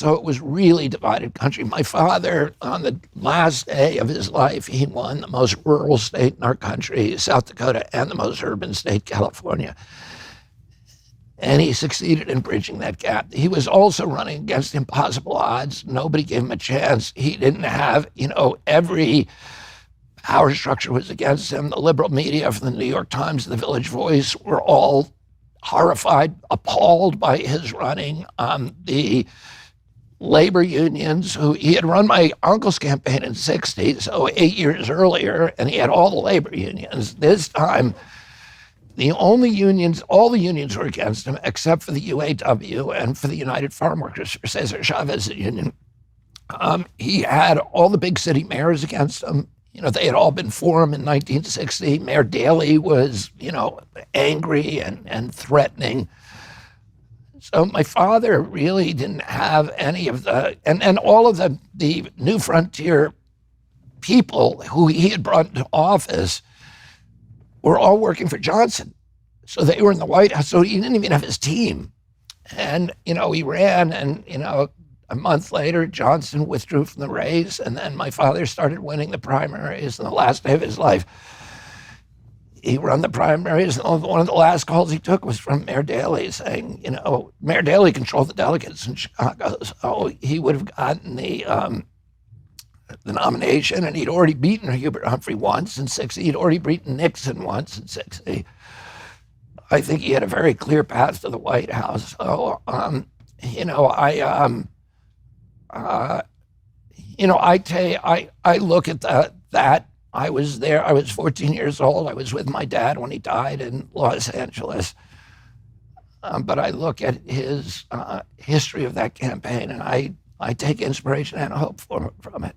So it was really divided country. My father, on the last day of his life, he won the most rural state in our country, South Dakota, and the most urban state, California. And he succeeded in bridging that gap. He was also running against impossible odds. Nobody gave him a chance. He didn't have, every power structure was against him. The liberal media, from the New York Times, the Village Voice, were all horrified, appalled by his running. The labor unions, who he had run my uncle's campaign in '60, so 8 years earlier, and he had all the labor unions. This time, all the unions were against him, except for the UAW and for the United Farm Workers, for Cesar Chavez's union. He had all the big city mayors against him. They had all been for him in 1960. Mayor Daley was, angry and threatening. So my father really didn't have any of and all of the New Frontier people who he had brought into office were all working for Johnson. So they were in the White House, so he didn't even have his team. And, he ran, and, a month later, Johnson withdrew from the race, and then my father started winning the primaries on the last day of his life. He ran the primaries, and one of the last calls he took was from Mayor Daley saying, Mayor Daley controlled the delegates in Chicago, so he would have gotten the nomination, and he'd already beaten Hubert Humphrey once in '60. He'd already beaten Nixon once in '60. I think he had a very clear path to the White House. So, I look at that. I was there. I was 14 years old. I was with my dad when he died in Los Angeles. But I look at his history of that campaign, and I take inspiration and hope from it.